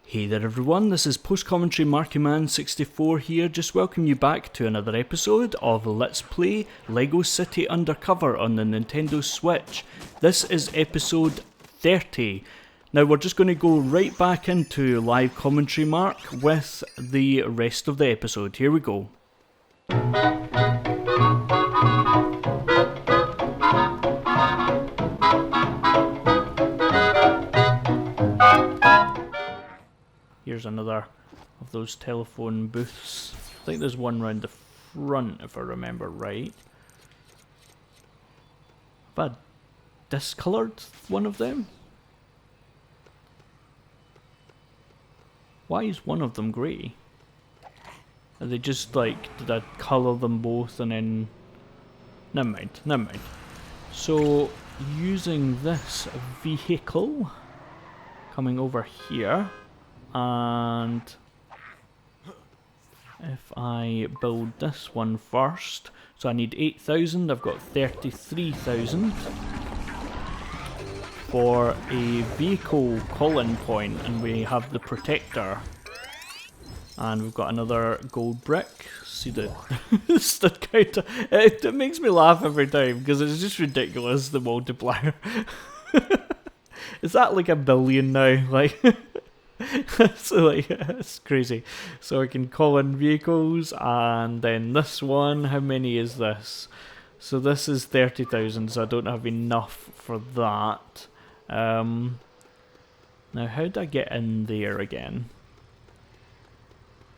Hey there everyone, this is Post-Commentary MarkyMan64 here, just welcome you back to another episode of Let's Play LEGO City Undercover on the Nintendo Switch. This is episode 30. Now we're just going to go right back into live commentary, Mark, with the rest of the episode. Here we go. Here's another of those telephone booths. I think there's one round the front if I remember right. Have I discoloured one of them? Why is one of them grey? Are they just like, did I colour them both and then... Never mind. So, using this vehicle, coming over here, and if I build this one first, so I need 8,000, I've got 33,000 for a vehicle call-in point, and we have the protector, and we've got another gold brick. See the stud counter, it makes me laugh every time because it's just ridiculous, the multiplier. Is that like 1 billion now? Like so like, it's crazy. So I can call in vehicles, and then this one, how many is this? So this is 30,000, so I don't have enough for that. Now how do I get in there again?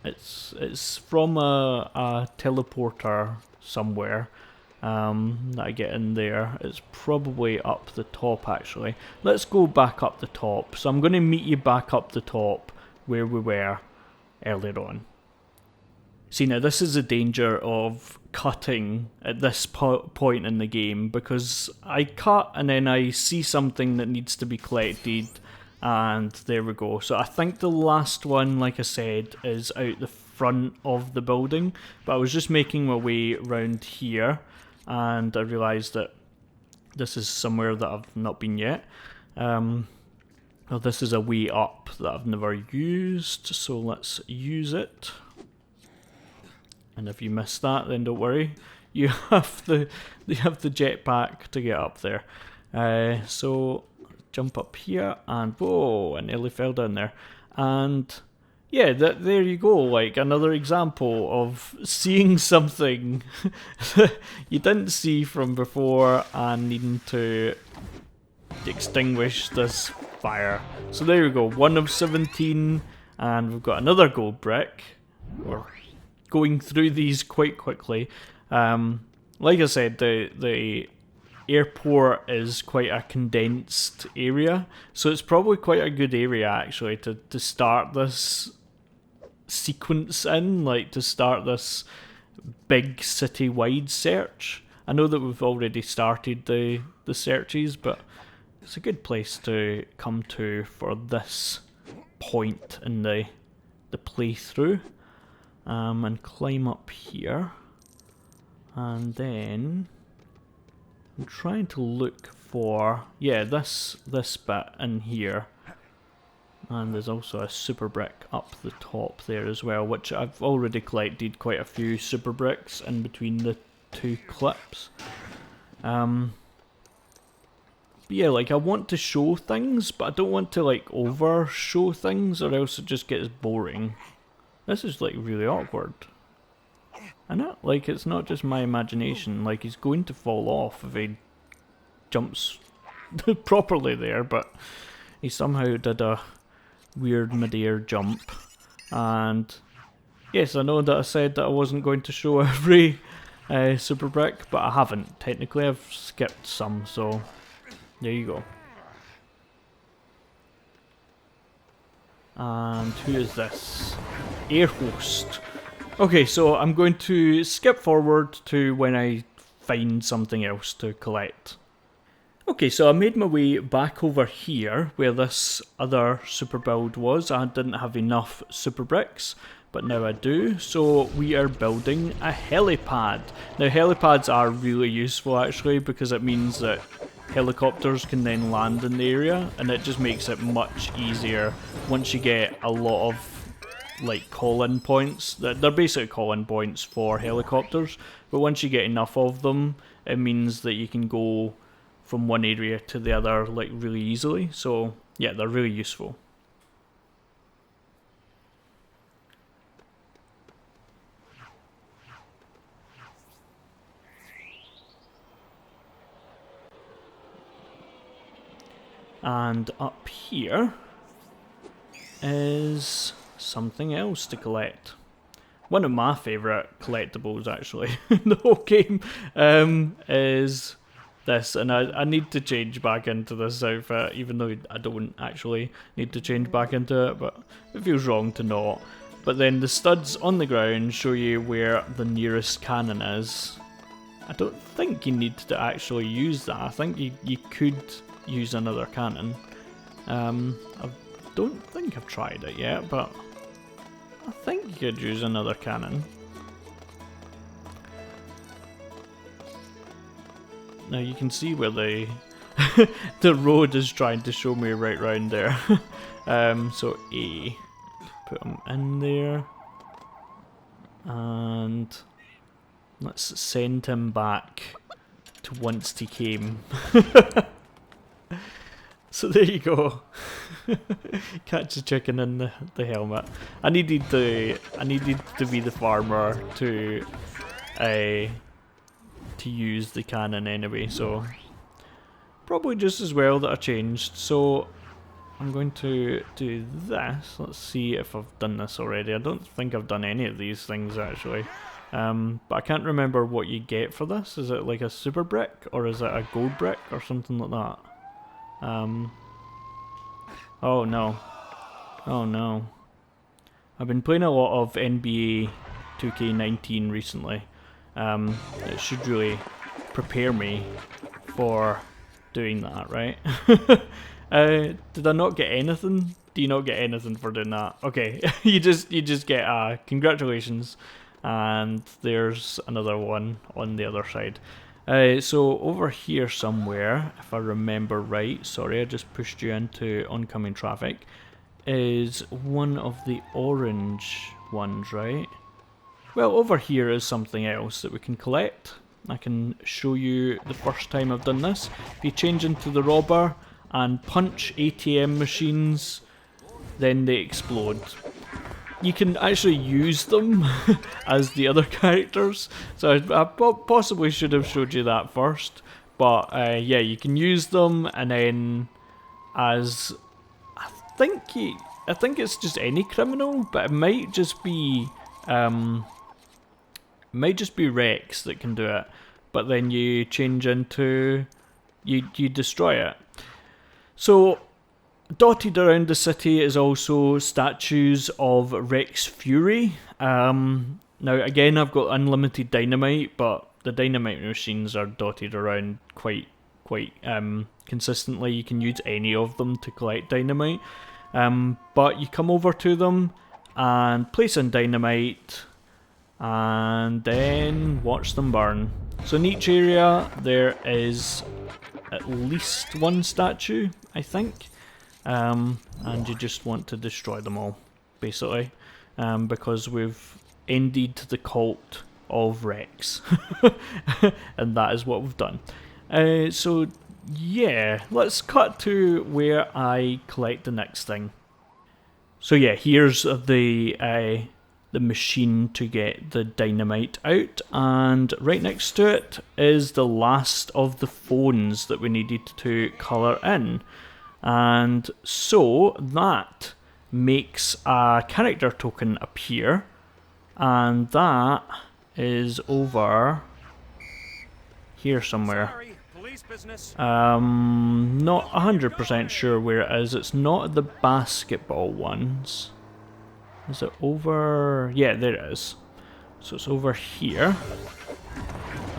It's from a teleporter somewhere that I get in there. It's probably up the top actually. Let's go back up the top. So I'm going to meet you back up the top where we were earlier on. See, now this is the danger of cutting at this point in the game, because I cut and then I see something that needs to be collected, and there we go. So I think the last one, like I said, is out the front of the building, but I was just making my way around here and I realised that this is somewhere that I've not been yet. Well, this is a way up that I've never used, so let's use it. And if you missed that, then don't worry, you have the jetpack to get up there. So jump up here, and whoa, I nearly fell down there. And yeah, there you go, like another example of seeing something you didn't see from before and needing to extinguish this fire. So there we go, 1 of 17, and we've got another gold brick. We're going through these quite quickly. Like I said, the airport is quite a condensed area, so it's probably quite a good area actually to start this sequence in, like to start this big city-wide search. I know that we've already started the searches, but it's a good place to come to for this point in the playthrough. And climb up here, and then I'm trying to look for, yeah, this bit in here, and there's also a super brick up the top there as well, which I've already collected quite a few super bricks in between the two clips. But yeah, like I want to show things, but I don't want to like over show things, or else it just gets boring. This is like really awkward. I know, like it's not just my imagination, like he's going to fall off if he jumps properly there, but he somehow did a weird mid-air jump. And yes, I know that I said that I wasn't going to show every super brick, but I haven't. Technically I've skipped some, so there you go. And who is this? Airhostess. Okay, so I'm going to skip forward to when I find something else to collect. Okay, so I made my way back over here where this other super build was. I didn't have enough super bricks, but now I do. So we are building a helipad. Now helipads are really useful actually, because it means that helicopters can then land in the area, and it just makes it much easier once you get a lot of like call-in points. They're basically call-in points for helicopters, but once you get enough of them, it means that you can go from one area to the other like really easily. So yeah, they're really useful. And up here is something else to collect. One of my favourite collectibles, actually, in the whole game, is this. And I need to change back into this outfit, even though I don't actually need to change back into it, but it feels wrong to not. But then the studs on the ground show you where the nearest cannon is. I don't think you need to actually use that. I think you could use another cannon. I don't think I've tried it yet, but I think you could use another cannon. Now you can see where the the road is trying to show me right round there. So A, put them in there, and let's send him back to whence he came. So there you go. Catch the chicken in the helmet. I needed to be the farmer to use the cannon anyway, so probably just as well that I changed. So I'm going to do this. Let's see if I've done this already. I don't think I've done any of these things actually. But I can't remember what you get for this. Is it like a super brick, or is it a gold brick or something like that? Oh no. Oh no. I've been playing a lot of NBA 2K19 recently. It should really prepare me for doing that, right? Did I not get anything? Do you not get anything for doing that? Okay, you just get congratulations, and there's another one on the other side. So over here somewhere, if I remember right, sorry I just pushed you into oncoming traffic, is one of the orange ones, right? Well, over here is something else that we can collect. I can show you the first time I've done this. If you change into the robber and punch ATM machines, then they explode. You can actually use them as the other characters, so I possibly should have showed you that first. But yeah, you can use them, and then as I think it's just any criminal, but it might just be Rex that can do it. But then you change into you destroy it. So dotted around the city is also statues of Rex Fury. Now again, I've got unlimited dynamite, but the dynamite machines are dotted around quite consistently. You can use any of them to collect dynamite. But you come over to them and place in dynamite, and then watch them burn. So in each area there is at least one statue, I think. And you just want to destroy them all, basically, because we've ended the cult of Rex, and that is what we've done. So yeah, let's cut to where I collect the next thing. So yeah, here's the machine to get the dynamite out, and right next to it is the last of the phones that we needed to colour in. And so that makes a character token appear, and that is over here somewhere. Sorry, police business. Not 100% sure where it is. It's not the basketball ones. Is it over? Yeah, there it is. So it's over here.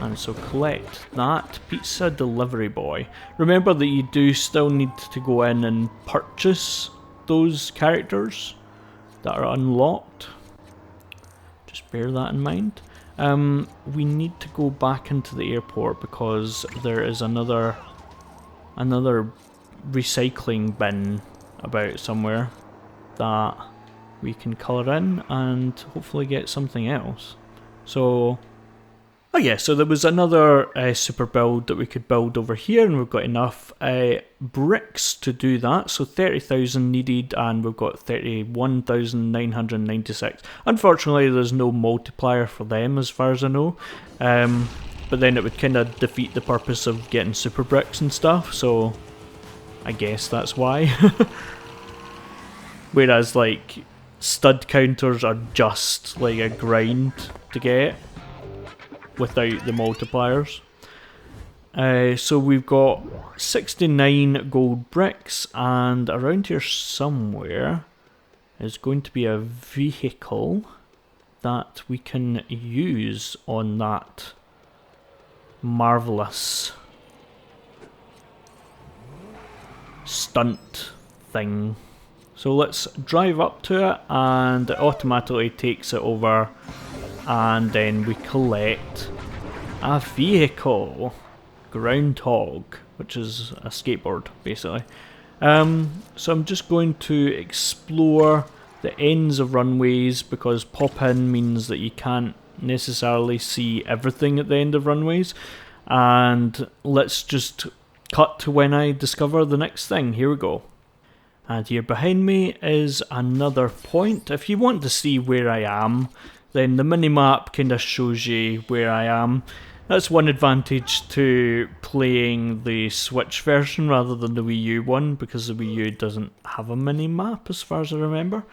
And so collect that pizza delivery boy. Remember that you do still need to go in and purchase those characters that are unlocked. Just bear that in mind. We need to go back into the airport because there is another another recycling bin about somewhere that we can colour in and hopefully get something else. So, oh yeah, so there was another super build that we could build over here, and we've got enough bricks to do that. So 30,000 needed, and we've got 31,996. Unfortunately, there's no multiplier for them as far as I know. But then it would kind of defeat the purpose of getting super bricks and stuff, so I guess that's why. Whereas like stud counters are just like a grind to get without the multipliers. So we've got 69 gold bricks, and around here somewhere is going to be a vehicle that we can use on that marvellous stunt thing. So let's drive up to it, and it automatically takes it over, and then we collect a vehicle, groundhog, which is a skateboard basically. So I'm just going to explore the ends of runways, because pop in means that you can't necessarily see everything at the end of runways. And let's just cut to when I discover the next thing. Here we go. And here behind me is another point. If you want to see where I am, then the minimap kind of shows you where I am. That's one advantage to playing the Switch version rather than the Wii U one, because the Wii U doesn't have a minimap as far as I remember.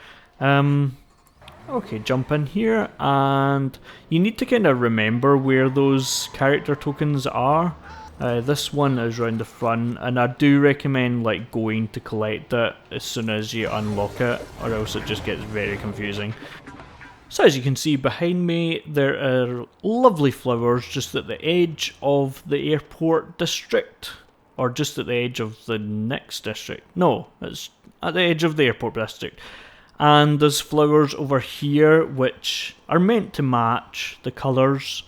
Okay, jump in here, and you need to kind of remember where those character tokens are. This one is around the front, and I do recommend like going to collect it as soon as you unlock it, or else it just gets very confusing. So as you can see behind me, there are lovely flowers just at the edge of the airport district, or just at the edge of the next district. No, it's at the edge of the airport district. And there's flowers over here which are meant to match the colours.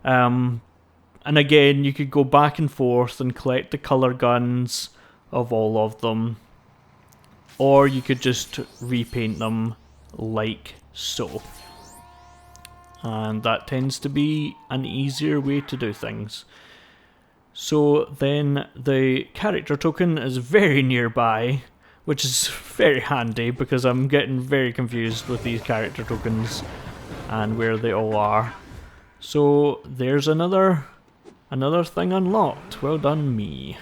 And again, you could go back and forth and collect the colour guns of all of them, or you could just repaint them like so. And that tends to be an easier way to do things. So then the character token is very nearby, which is very handy because I'm getting very confused with these character tokens and where they all are. So there's another thing unlocked. Well done me.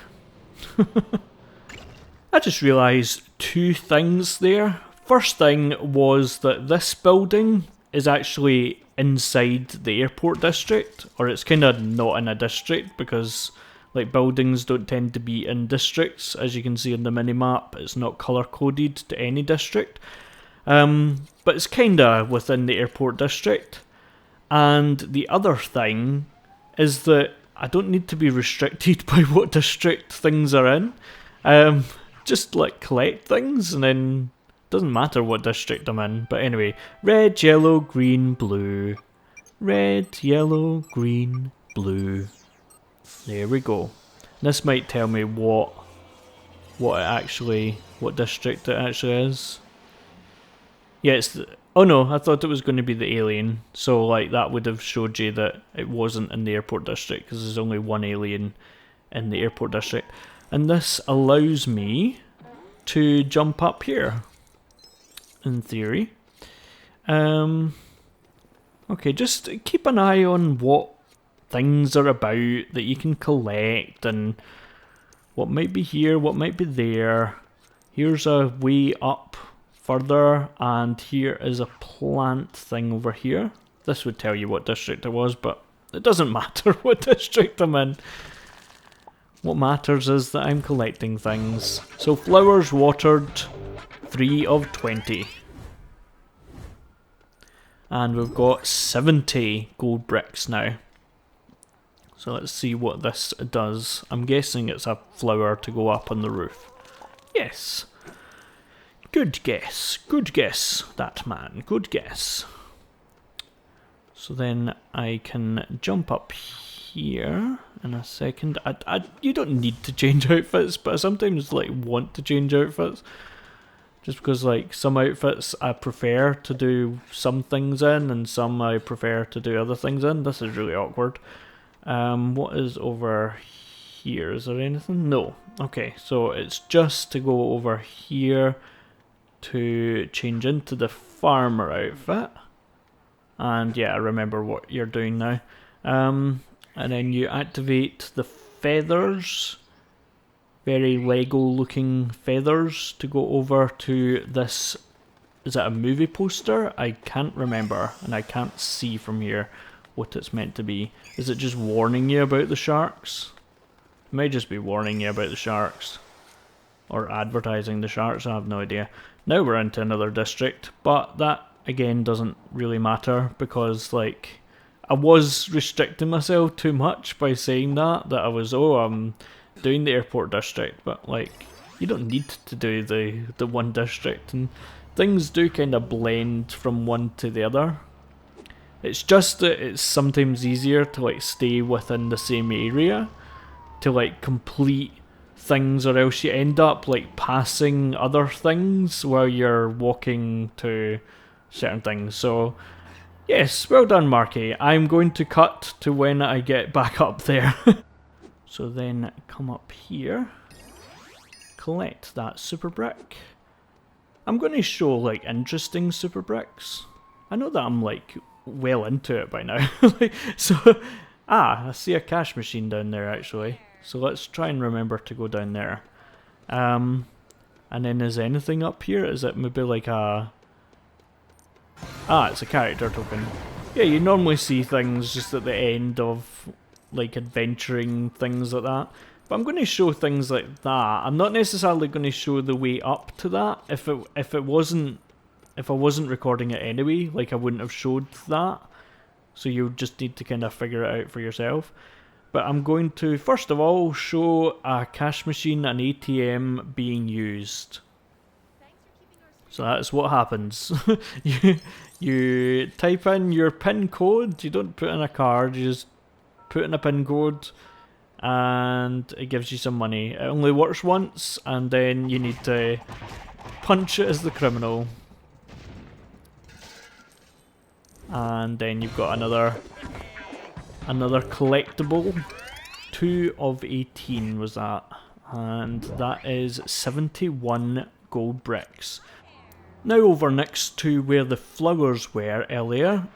I just realised two things there. First thing was that this building is actually inside the airport district, or it's kind of not in a district because like buildings don't tend to be in districts. As you can see in the minimap, it's not colour coded to any district, but it's kind of within the airport district. And the other thing is that I don't need to be restricted by what district things are in. Just like collect things, and then doesn't matter what district I'm in. But anyway, red, yellow, green, blue. Red, yellow, green, blue. There we go. This might tell me what district it actually is. Yeah, it's oh no, I thought it was going to be the alien. So like that would have showed you that it wasn't in the airport district, because there's only one alien in the airport district. And this allows me to jump up here, in theory. Okay, just keep an eye on what things are about that you can collect, and what might be here, what might be there. Here's a way up further, and here is a plant thing over here. This would tell you what district it was, but it doesn't matter what district I'm in. What matters is that I'm collecting things. So flowers watered, 3 of 20. And we've got 70 gold bricks now. So let's see what this does. I'm guessing it's a flower to go up on the roof. Yes. Good guess. Good guess, that man. Good guess. So then I can jump up here in a second. You don't need to change outfits, but I sometimes like want to change outfits. Just because like some outfits I prefer to do some things in and some I prefer to do other things in. This is really awkward. What is over here? Is there anything? No. Okay, so it's just to go over here to change into the farmer outfit. And yeah, I remember what you're doing now. And then you activate the feathers. Very Lego looking feathers to go over to this. Is it a movie poster? I can't remember and I can't see from here what it's meant to be. Is it just warning you about the sharks? It may just be warning you about the sharks. Or advertising the sharks, I have no idea. Now we're into another district, but that again doesn't really matter because like I was restricting myself too much by saying that I was, I'm doing the airport district, but like you don't need to do the one district, and things do kind of blend from one to the other. It's just that it's sometimes easier to like stay within the same area to like complete things, or else you end up like passing other things while you're walking to certain things. So yes, well done Marky. I'm going to cut to when I get back up there. So then come up here, collect that super brick. I'm going to show like interesting super bricks. I know that I'm like well into it by now. I see a cash machine down there actually. So let's try and remember to go down there. And then is anything up here? Is it maybe like a... it's a character token. Yeah, you normally see things just at the end of like adventuring, things like that. But I'm going to show things like that. I'm not necessarily going to show the way up to that. If I wasn't recording it anyway, like I wouldn't have showed that. So you just need to kind of figure it out for yourself. But I'm going to first of all show a cash machine, an ATM being used. So that's what happens. you type in your PIN code. You don't put in a card. You just put in a PIN code and it gives you some money. It only works once and then you need to punch it as the criminal. And then you've got another collectible. 2 of 18 was that. And that is 71 gold bricks. Now over next to where the flowers were earlier,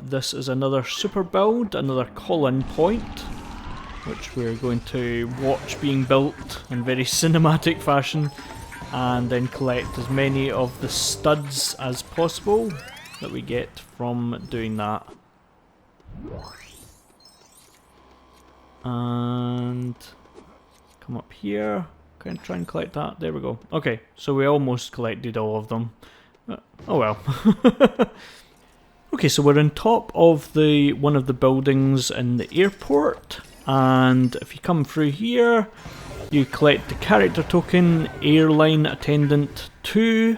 this is another super build, another call-in point, which we're going to watch being built in very cinematic fashion, and then collect as many of the studs as possible that we get from doing that. And come up here. Can try and collect that. There we go. Okay, so we almost collected all of them. Oh well. Okay, so we're on top of one of the buildings in the airport, and if you come through here, you collect the character token, Airline Attendant 2,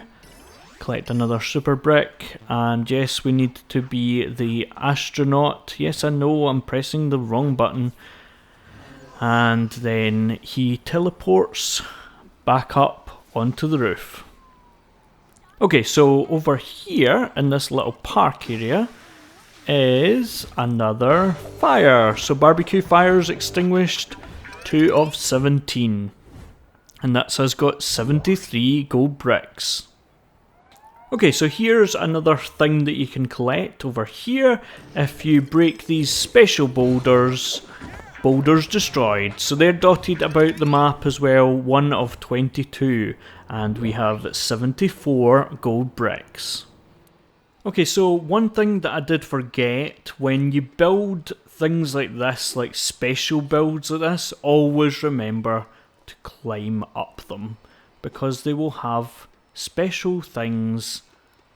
collect another super brick, and yes, we need to be the astronaut. Yes, I know, I'm pressing the wrong button. And then he teleports back up onto the roof. Okay, so over here in this little park area is another fire. So barbecue fires extinguished, 2 of 17. And that has got 73 gold bricks. Okay, so here's another thing that you can collect over here. If you break these special boulders, boulders destroyed. So they're dotted about the map as well, 1 of 22, and we have 74 gold bricks. Okay, so one thing that I did forget, when you build things like this, like special builds like this, always remember to climb up them, because they will have special things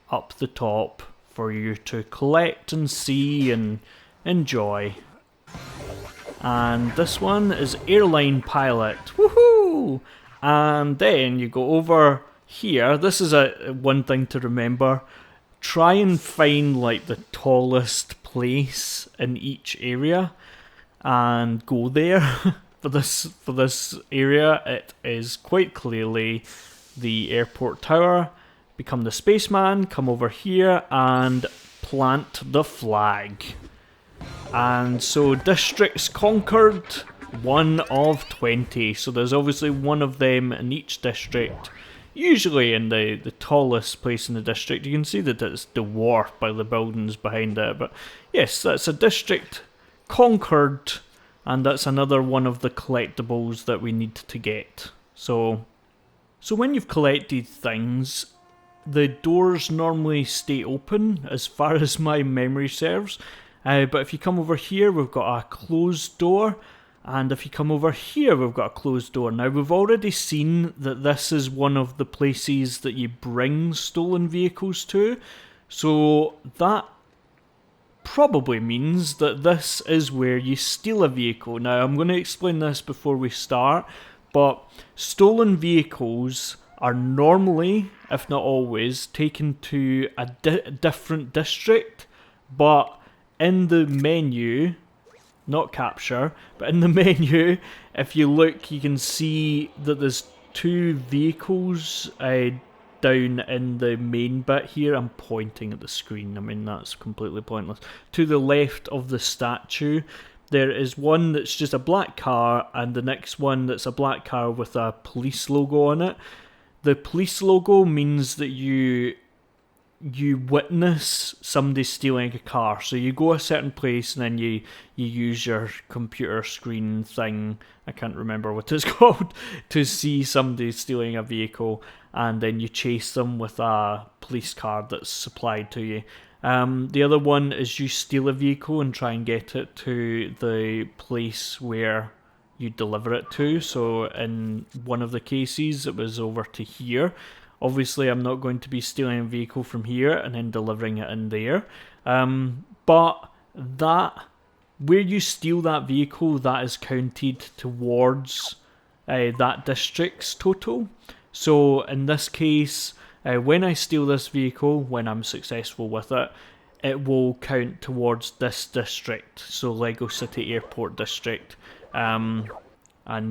up the top for you to collect and see and enjoy. And this one is Airline Pilot. Woohoo! And then you go over here. This is one thing to remember. Try and find like the tallest place in each area. and go there. For this area, it is quite clearly the airport tower. Become the spaceman, come over here and plant the flag. And so districts conquered, 1 of 20. So there's obviously one of them in each district. Usually in the tallest place in the district. You can see that it's dwarfed by the buildings behind it. But yes, that's a district conquered. And that's another one of the collectibles that we need to get. So when you've collected things, the doors normally stay open as far as my memory serves. But if you come over here, we've got a closed door. And if you come over here, we've got a closed door. Now, we've already seen that this is one of the places that you bring stolen vehicles to. So that probably means that this is where you steal a vehicle. Now, I'm going to explain this before we start, but stolen vehicles are normally, if not always, taken to a different district, but in the menu, not capture, but in the menu, if you look, you can see that there's 2 vehicles down in the main bit here. I'm pointing at the screen, I mean that's completely pointless. To the left of the statue, there is one that's just a black car, and the next one that's a black car with a police logo on it. The police logo means that you witness somebody stealing a car. So you go a certain place and then you use your computer screen thing, I can't remember what it's called, to see somebody stealing a vehicle, and then you chase them with a police card that's supplied to you. The other one is you steal a vehicle and try and get it to the place where you deliver it to. So in one of the cases it was over to here. Obviously, I'm not going to be stealing a vehicle from here and then delivering it in there. But where you steal that vehicle, that is counted towards that district's total. So in this case, when I steal this vehicle, when I'm successful with it, it will count towards this district. So Lego City Airport District. And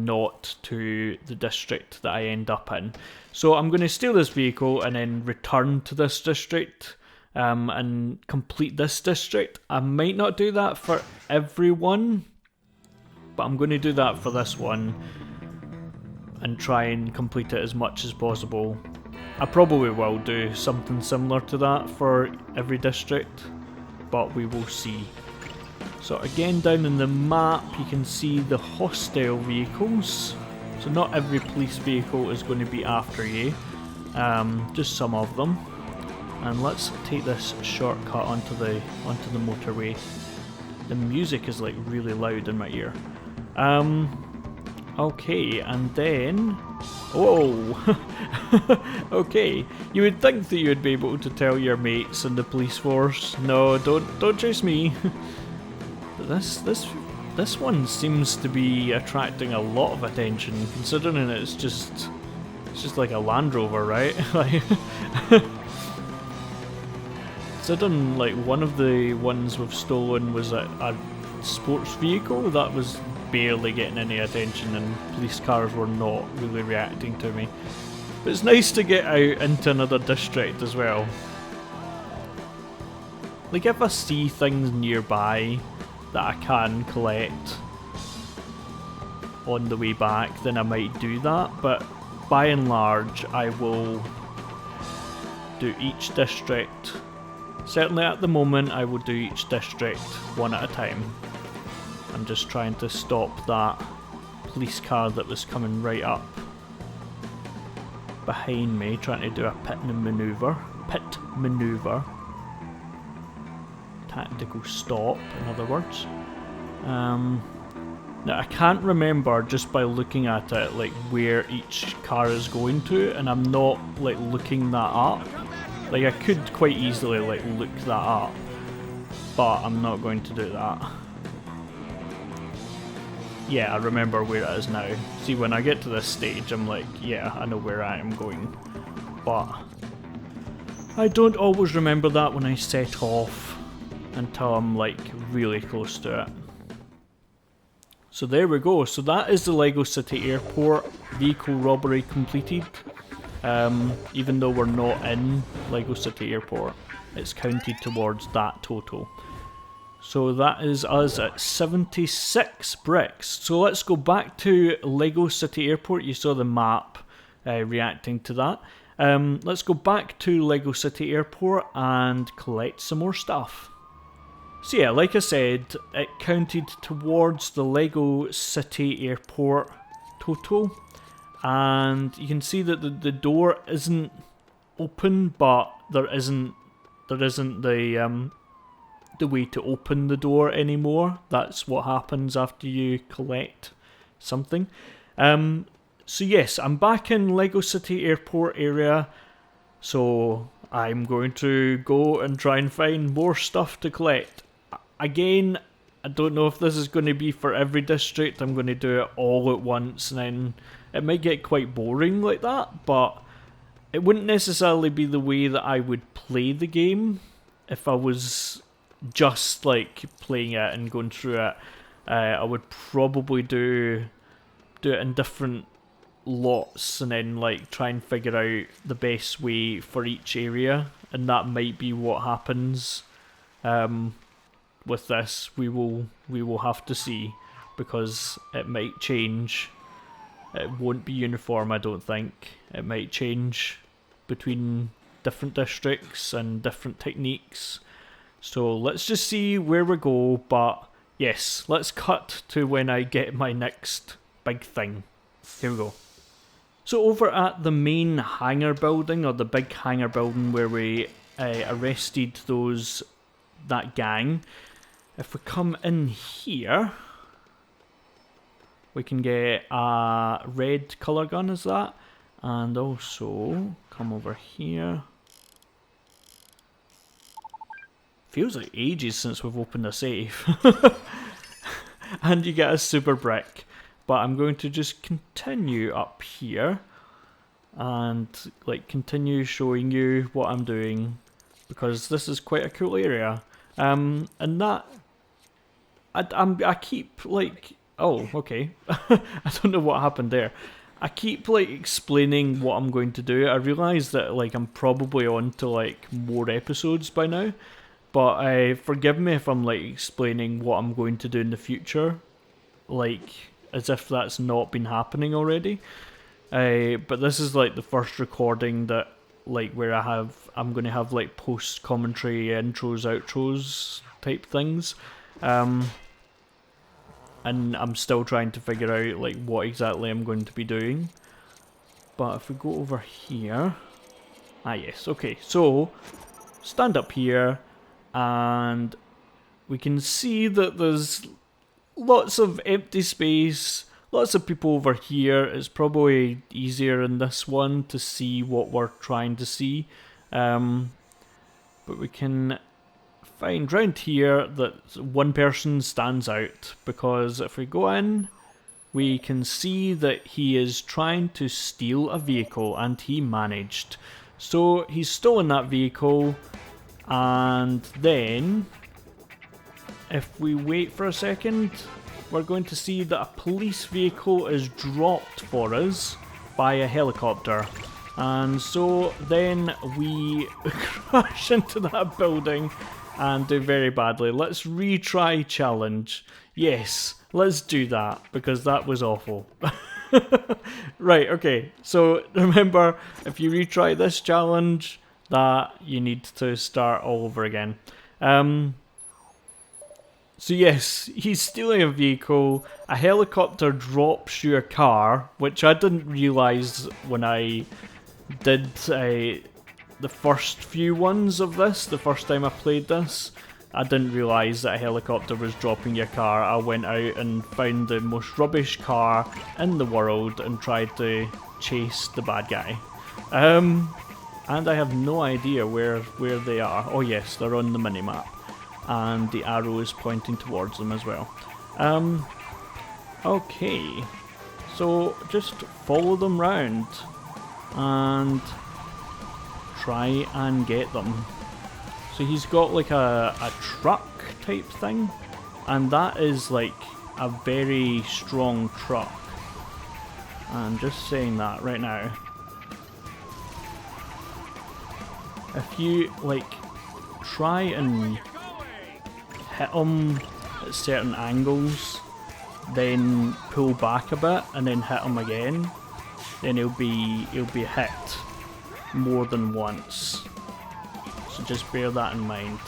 not to the district that I end up in. So I'm going to steal this vehicle and then return to this district and complete this district. I might not do that for everyone, but I'm going to do that for this one and try and complete it as much as possible. I probably will do something similar to that for every district, but we will see. So again, down in the map you can see the hostile vehicles. So not every police vehicle is going to be after you, just some of them. And let's take this shortcut onto the motorway. The music is like really loud in my ear. Okay, and then, whoa. Okay, you would think that you would be able to tell your mates in the police force, no, don't chase me. This one seems to be attracting a lot of attention, considering it's just like a Land Rover, right? Like, considering like one of the ones we've stolen was a sports vehicle that was barely getting any attention, and police cars were not really reacting to me. But it's nice to get out into another district as well. Like if I see things nearby that I can collect on the way back, then I might do that, but by and large I will do each district. Certainly at the moment I will do each district one at a time. I'm just trying to stop that police car that was coming right up behind me, trying to do a pit maneuver. Tactical stop, in other words. Now I can't remember just by looking at it like where each car is going to, and I'm not like looking that up. Like I could quite easily like look that up, but I'm not going to do that. Yeah, I remember where it is now. See, when I get to this stage I'm like, yeah, I know where I am going, but I don't always remember that when I set off until I'm like really close to it. So there we go. So that is the Lego City Airport. Vehicle robbery completed. Even though we're not in Lego City Airport, it's counted towards that total. So that is us at 76 bricks. So let's go back to Lego City Airport. You saw the map reacting to that. Let's go back to Lego City Airport and collect some more stuff. So yeah, like I said, it counted towards the Lego City Airport total. And you can see that the door isn't open, but there isn't the way to open the door anymore. That's what happens after you collect something. So yes, I'm back in Lego City Airport area. So I'm going to go and try and find more stuff to collect. Again, I don't know if this is going to be for every district. I'm going to do it all at once, and then it might get quite boring like that, but it wouldn't necessarily be the way that I would play the game if I was just like playing it and going through it. I would probably do it in different lots and then like try and figure out the best way for each area, and that might be what happens with this. We will have to see, because it might change. It won't be uniform, I don't think. It might change between different districts and different techniques. So let's just see where we go, but yes, let's cut to when I get my next big thing. Here we go. So over at the main hangar building, or the big hangar building where we arrested that gang, if we come in here, we can get a red colour gun, is that? And also, come over here. Feels like ages since we've opened a safe. And you get a super brick. But I'm going to just continue up here and like continue showing you what I'm doing, because this is quite a cool area. And that I keep like, oh, okay. I don't know what happened there. I keep like explaining what I'm going to do. I realise that like I'm probably on to like more episodes by now, but forgive me if I'm like explaining what I'm going to do in the future, like as if that's not been happening already. But this is like the first recording that like where I'm going to have like post commentary, intros, outros type things. And I'm still trying to figure out like what exactly I'm going to be doing. But if we go over here, yes, okay, so stand up here and we can see that there's lots of empty space, lots of people over here. It's probably easier in this one to see what we're trying to see, but we can find round here that one person stands out, because if we go in, we can see that he is trying to steal a vehicle, and he managed. So he's stolen that vehicle, and then if we wait for a second, we're going to see that a police vehicle is dropped for us by a helicopter. And so then we crash into that building and do very badly. Let's retry challenge. Yes, let's do that, because that was awful. Right, okay, so remember, if you retry this challenge, that you need to start all over again. So yes, he's stealing a vehicle, a helicopter drops you a car, which I didn't realise when I did the first few ones of this, the first time I played this. I didn't realise that a helicopter was dropping your car. I went out and found the most rubbish car in the world and tried to chase the bad guy. And I have no idea where they are. Oh yes, they're on the minimap. And the arrow is pointing towards them as well. Okay, so just follow them round and try and get them. So he's got like a truck type thing, and that is like a very strong truck. I'm just saying that right now. If you like try and hit him at certain angles, then pull back a bit and then hit him again, then he'll be hit more than once. So just bear that in mind.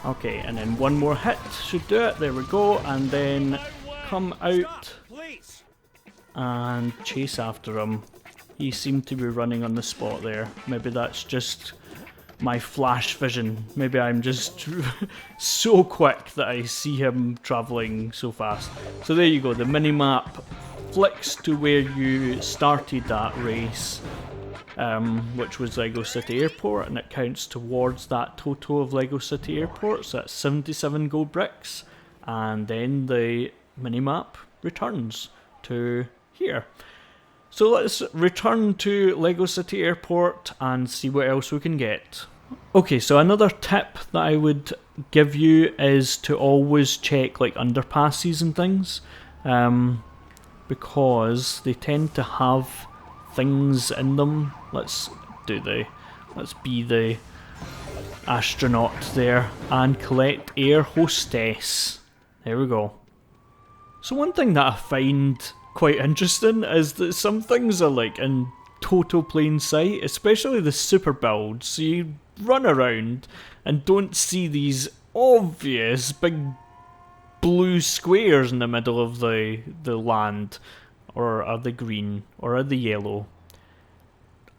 Okay, and then one more hit should do it. There we go, and then come out and chase after him. He seemed to be running on the spot there. Maybe that's just my flash vision. Maybe I'm just so quick that I see him travelling so fast. So there you go, the minimap flicks to where you started that race, which was Lego City Airport, and it counts towards that total of Lego City Airport, so that's 77 gold bricks, and then the minimap returns to here. So let's return to Lego City Airport and see what else we can get. Okay, so another tip that I would give you is to always check like underpasses and things, because they tend to have things in them. Let's be the astronaut there and collect Airhostess. There we go. So one thing that I find quite interesting is that some things are like in total plain sight, especially the super builds. So you run around and don't see these obvious big blue squares in the middle of the land, or are they green, or are they yellow,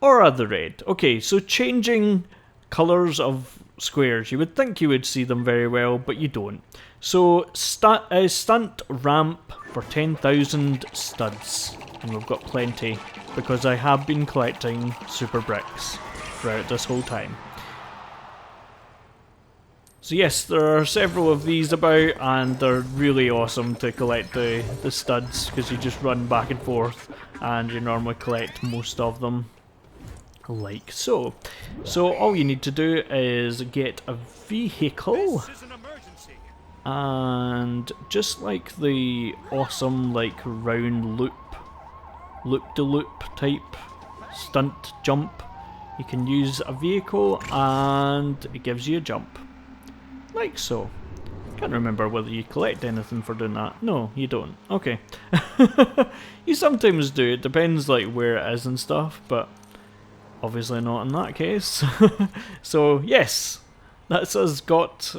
or are they red? Okay, so changing colours of squares, you would think you would see them very well, but you don't. So Stunt Ramp for 10,000 studs, and we've got plenty because I have been collecting super bricks throughout this whole time. So yes, there are several of these about, and they're really awesome to collect the studs, because you just run back and forth and you normally collect most of them like so. So all you need to do is get a vehicle, and just like the awesome like round loop-de-loop type stunt jump, you can use a vehicle and it gives you a jump. Like so. Can't remember whether you collect anything for doing that. No, you don't. Okay. You sometimes do. It depends like where it is and stuff, but obviously not in that case. So yes, that's us got,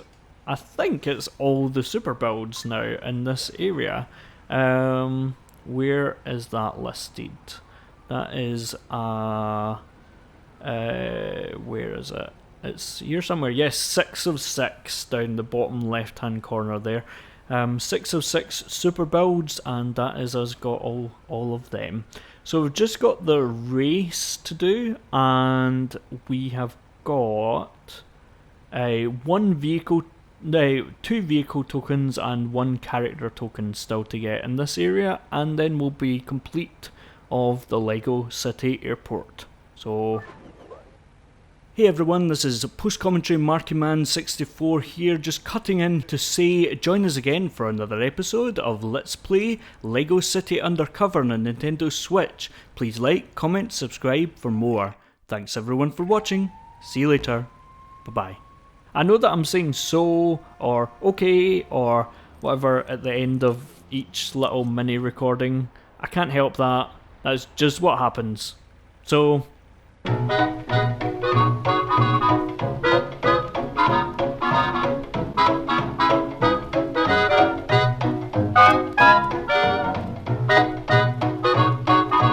I think it's all the super builds now in this area. Where is that listed? That is where is it? It's here somewhere. Yes, 6 of 6 down the bottom left hand corner there. 6 of 6 super builds, and that is us got all of them. So we've just got the race to do, and we have got one vehicle, no, 2 vehicle tokens and 1 character token still to get in this area, and then we'll be complete of the Lego City Airport. So hey everyone, this is Post Commentary MarkyMan64 here, just cutting in to say join us again for another episode of Let's Play Lego City Undercover on a Nintendo Switch. Please like, comment, subscribe for more. Thanks everyone for watching. See you later. Bye bye. I know that I'm saying so, or okay, or whatever at the end of each little mini recording. I can't help that. That's just what happens. So